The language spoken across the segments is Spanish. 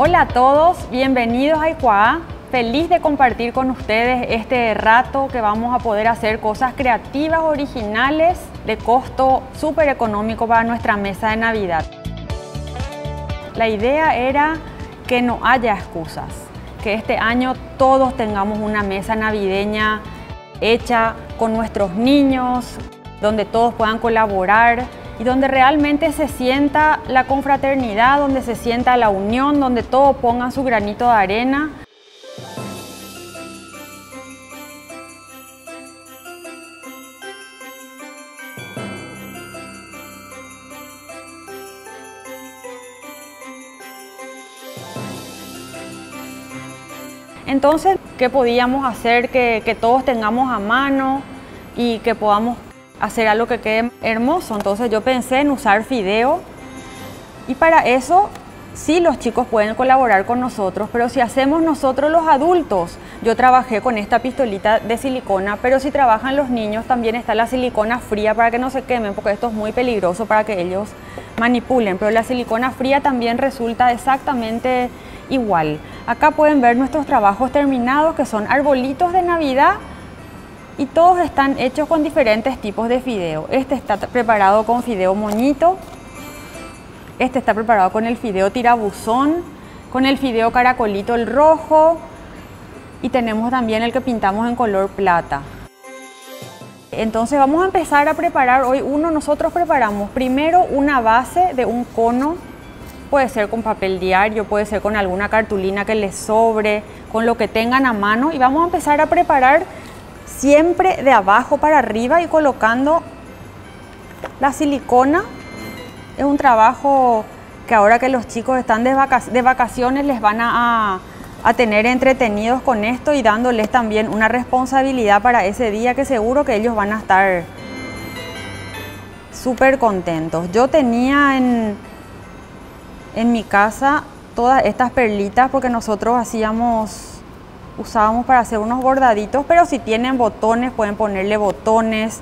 Hola a todos, bienvenidos a Icuaa. Feliz de compartir con ustedes este rato que vamos a poder hacer cosas creativas, originales, de costo súper económico para nuestra mesa de Navidad. La idea era que no haya excusas, que este año todos tengamos una mesa navideña hecha con nuestros niños, donde todos puedan colaborar y donde realmente se sienta la confraternidad, donde se sienta la unión, donde todos pongan su granito de arena. Entonces, ¿qué podíamos hacer que todos tengamos a mano y que podamos hacer algo que quede hermoso? Entonces yo pensé en usar fideo y para eso sí los chicos pueden colaborar con nosotros, pero si hacemos nosotros los adultos, yo trabajé con esta pistolita de silicona, pero si trabajan los niños también está la silicona fría para que no se quemen, porque esto es muy peligroso para que ellos manipulen, pero la silicona fría también resulta exactamente igual. Acá pueden ver nuestros trabajos terminados, que son arbolitos de Navidad y todos están hechos con diferentes tipos de fideo. Este está preparado con fideo moñito, este está preparado con el fideo tirabuzón, con el fideo caracolito el rojo y tenemos también el que pintamos en color plata. Entonces vamos a empezar a preparar hoy nosotros preparamos primero una base de un cono. Puede ser con papel diario, puede ser con alguna cartulina que les sobre, con lo que tengan a mano. Y vamos a empezar a preparar siempre de abajo para arriba y colocando la silicona. Es un trabajo que ahora que los chicos están de vacaciones les van a tener entretenidos con esto y dándoles también una responsabilidad para ese día que seguro que ellos van a estar súper contentos. Yo tenía en mi casa todas estas perlitas porque nosotros usábamos para hacer unos bordaditos, pero si tienen botones pueden ponerle botones,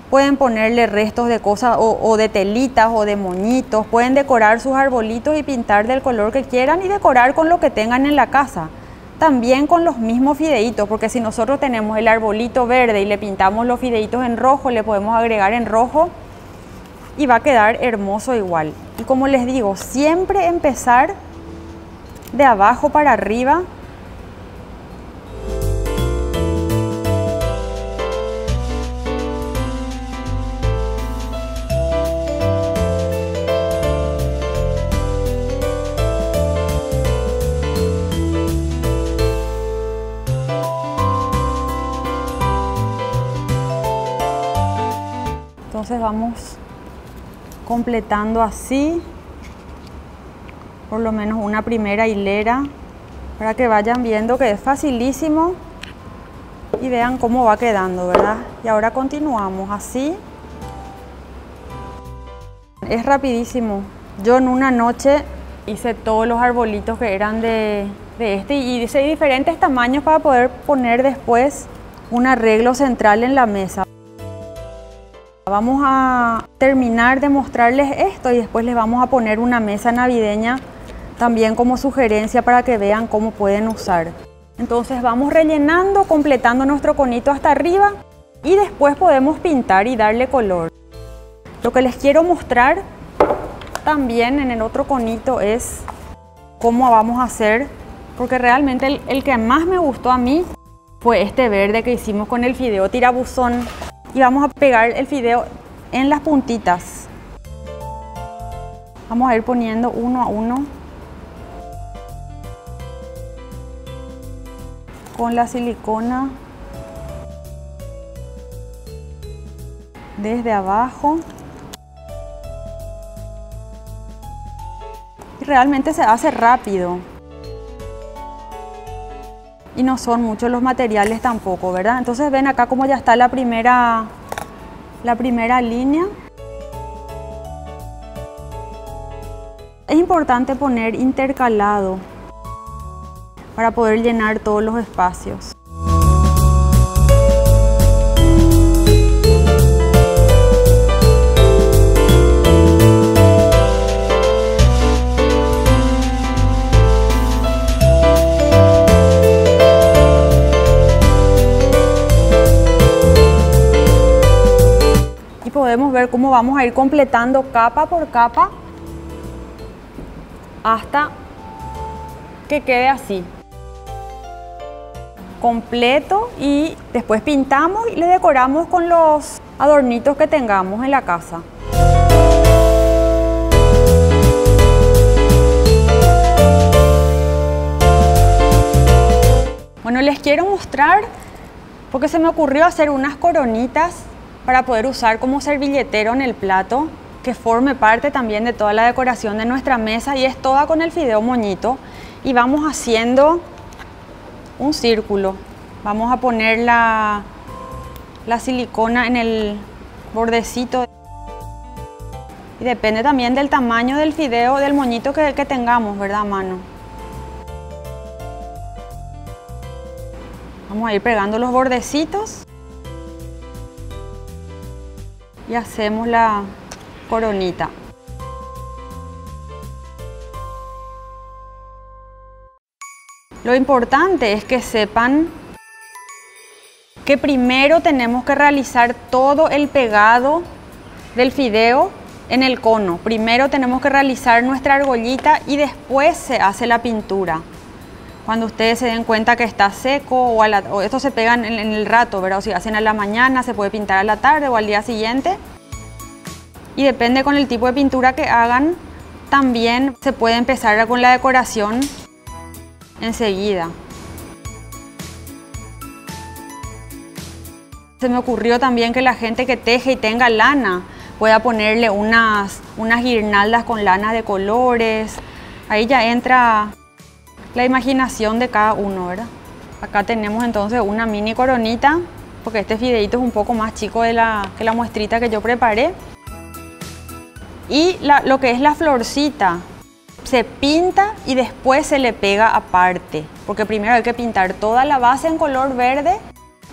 pueden ponerle restos de cosas o de telitas o de moñitos, pueden decorar sus arbolitos y pintar del color que quieran y decorar con lo que tengan en la casa. También con los mismos fideitos, porque si nosotros tenemos el arbolito verde y le pintamos los fideitos en rojo, le podemos agregar en rojo y va a quedar hermoso igual. Y como les digo, siempre empezar de abajo para arriba. Entonces vamos completando así, por lo menos una primera hilera, para que vayan viendo que es facilísimo y vean cómo va quedando, ¿verdad? Y ahora continuamos así. Es rapidísimo. Yo en una noche hice todos los arbolitos que eran de este y hice diferentes tamaños para poder poner después un arreglo central en la mesa. Vamos a terminar de mostrarles esto y después les vamos a poner una mesa navideña también como sugerencia para que vean cómo pueden usar. Entonces vamos rellenando, completando nuestro conito hasta arriba y después podemos pintar y darle color. Lo que les quiero mostrar también en el otro conito es cómo vamos a hacer, porque realmente el que más me gustó a mí fue este verde que hicimos con el fideo tirabuzón. Y vamos a pegar el fideo en las puntitas. Vamos a ir poniendo uno a uno con la silicona desde abajo. Y realmente se hace rápido. Y no son muchos los materiales tampoco, ¿verdad? Entonces ven acá como ya está la primera línea. Es importante poner intercalado para poder llenar todos los espacios. ver cómo vamos a ir completando capa por capa hasta que quede así, completo, y después pintamos y le decoramos con los adornitos que tengamos en la casa. Bueno, les quiero mostrar porque se me ocurrió hacer unas coronitas para poder usar como servilletero en el plato, que forme parte también de toda la decoración de nuestra mesa, y es toda con el fideo moñito. Y vamos haciendo un círculo. Vamos a poner la silicona en el bordecito. Y depende también del tamaño del fideo, del moñito que tengamos, ¿verdad? A mano. Vamos a ir pegando los bordecitos. Y hacemos la coronita. Lo importante es que sepan que primero tenemos que realizar todo el pegado del fideo en el cono. Primero tenemos que realizar nuestra argollita y después se hace la pintura. Cuando ustedes se den cuenta que está seco o esto se pega en el rato, ¿verdad? O si hacen a la mañana, se puede pintar a la tarde o al día siguiente. Y depende con el tipo de pintura que hagan, también se puede empezar con la decoración enseguida. Se me ocurrió también que la gente que teje y tenga lana pueda ponerle unas guirnaldas con lana de colores. Ahí ya entra la imaginación de cada uno, ¿verdad? Acá tenemos entonces una mini coronita, porque este fideíto es un poco más chico que la muestrita que yo preparé. Y lo que es la florcita se pinta y después se le pega aparte, porque primero hay que pintar toda la base en color verde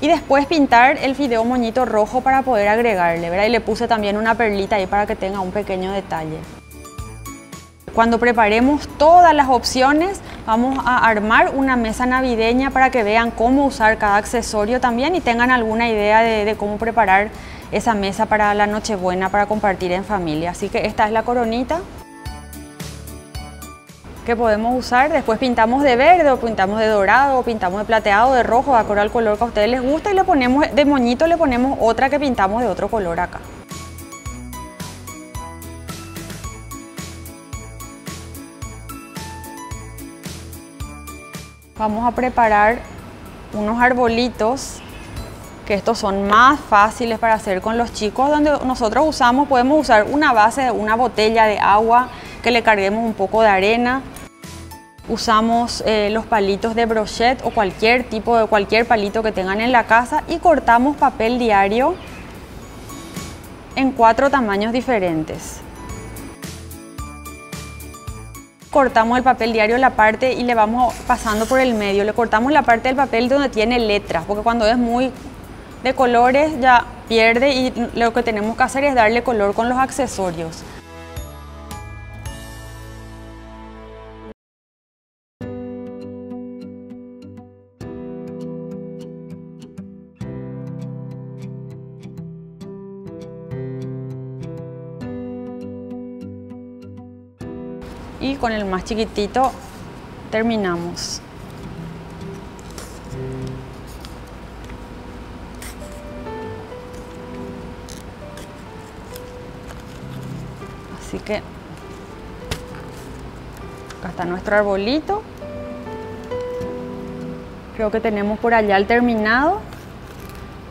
y después pintar el fideo moñito rojo para poder agregarle, ¿verdad? Y le puse también una perlita ahí para que tenga un pequeño detalle. Cuando preparemos todas las opciones, vamos a armar una mesa navideña para que vean cómo usar cada accesorio también y tengan alguna idea de cómo preparar esa mesa para la Nochebuena, para compartir en familia. Así que esta es la coronita que podemos usar. Después pintamos de verde, o pintamos de dorado, o pintamos de plateado, de rojo, de acuerdo al color que a ustedes les gusta, y le ponemos de moñito, le ponemos otra que pintamos de otro color acá. Vamos a preparar unos arbolitos, que estos son más fáciles para hacer con los chicos, donde nosotros podemos usar una base de una botella de agua, que le carguemos un poco de arena. Usamos los palitos de brochette o cualquier palito que tengan en la casa, y cortamos papel diario en 4 tamaños diferentes. Cortamos el papel diario la parte y le vamos pasando por el medio. Le cortamos la parte del papel donde tiene letras, porque cuando es muy de colores ya pierde, y lo que tenemos que hacer es darle color con los accesorios. Y con el más chiquitito terminamos. Así que acá está nuestro arbolito. Creo que tenemos por allá el terminado,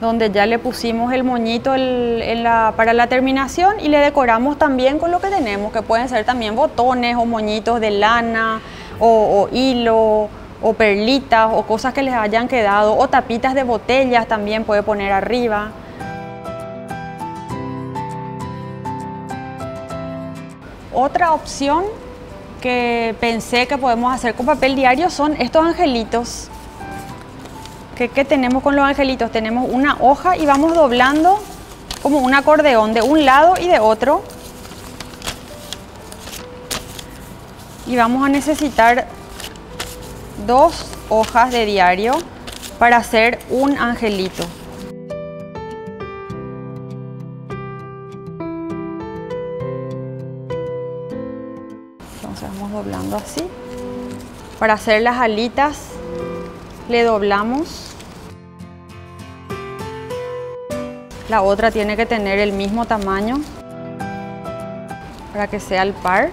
donde ya le pusimos el moñito para la terminación, y le decoramos también con lo que tenemos, que pueden ser también botones o moñitos de lana o hilo o perlitas o cosas que les hayan quedado, o tapitas de botellas también puede poner arriba. Otra opción que pensé que podemos hacer con papel diario son estos angelitos. ¿Qué tenemos con los angelitos? Tenemos una hoja y vamos doblando como un acordeón de un lado y de otro. Y vamos a necesitar 2 hojas de diario para hacer un angelito. Entonces vamos doblando así. Para hacer las alitas le doblamos. La otra tiene que tener el mismo tamaño para que sea al par.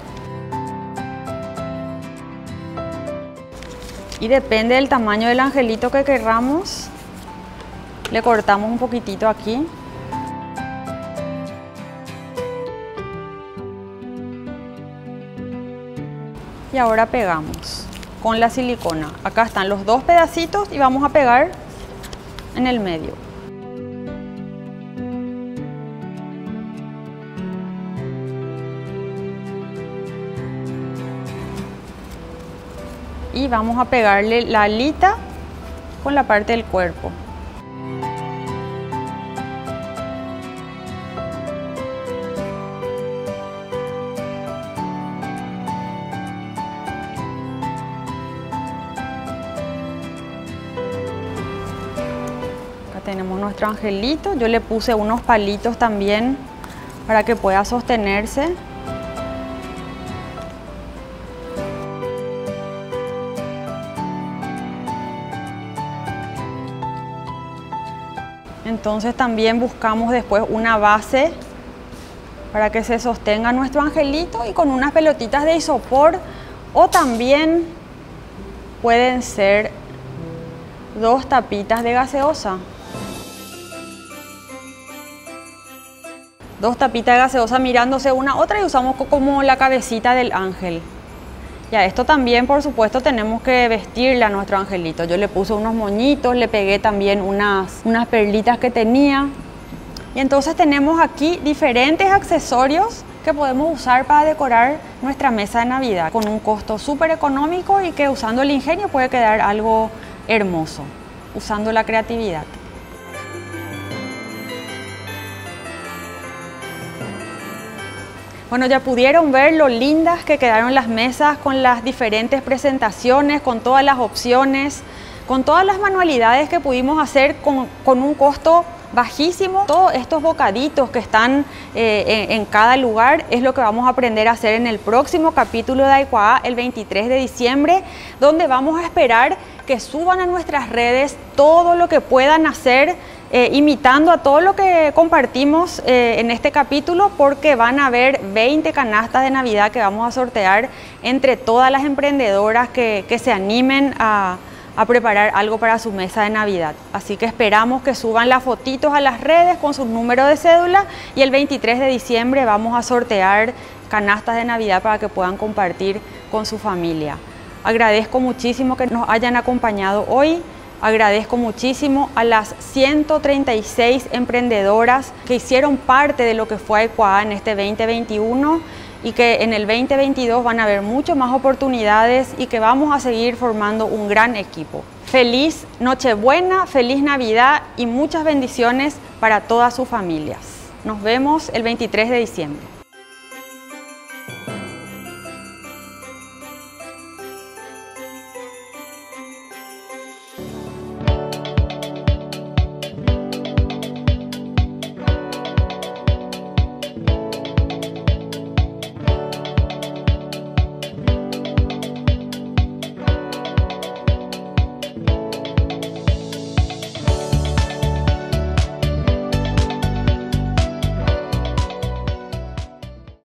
Y depende del tamaño del angelito que querramos, le cortamos un poquitito aquí. Y ahora pegamos con la silicona. Acá están los dos pedacitos y vamos a pegar en el medio. Y vamos a pegarle la alita con la parte del cuerpo. Acá tenemos nuestro angelito. Yo le puse unos palitos también para que pueda sostenerse. Entonces también buscamos después una base para que se sostenga nuestro angelito y con unas pelotitas de isopor, o también pueden ser 2 tapitas de gaseosa. 2 tapitas de gaseosa mirándose una a otra y usamos como la cabecita del ángel. Y a esto también, por supuesto, tenemos que vestirle a nuestro angelito. Yo le puse unos moñitos, le pegué también unas perlitas que tenía. Y entonces tenemos aquí diferentes accesorios que podemos usar para decorar nuestra mesa de Navidad con un costo súper económico y que usando el ingenio puede quedar algo hermoso, usando la creatividad. Bueno, ya pudieron ver lo lindas que quedaron las mesas con las diferentes presentaciones, con todas las opciones, con todas las manualidades que pudimos hacer con un costo bajísimo. Todos estos bocaditos que están en cada lugar es lo que vamos a aprender a hacer en el próximo capítulo de Aikuaá, el 23 de diciembre, donde vamos a esperar que suban a nuestras redes todo lo que puedan hacer, imitando a todo lo que compartimos en este capítulo, porque van a haber 20 canastas de Navidad que vamos a sortear entre todas las emprendedoras que se animen a preparar algo para su mesa de Navidad. Así que esperamos que suban las fotitos a las redes con su número de cédula y el 23 de diciembre vamos a sortear canastas de Navidad para que puedan compartir con su familia. Agradezco muchísimo que nos hayan acompañado hoy. Agradezco muchísimo a las 136 emprendedoras que hicieron parte de lo que fue Aikuaá en este 2021 y que en el 2022 van a haber mucho más oportunidades y que vamos a seguir formando un gran equipo. Feliz Nochebuena, feliz Navidad y muchas bendiciones para todas sus familias. Nos vemos el 23 de diciembre.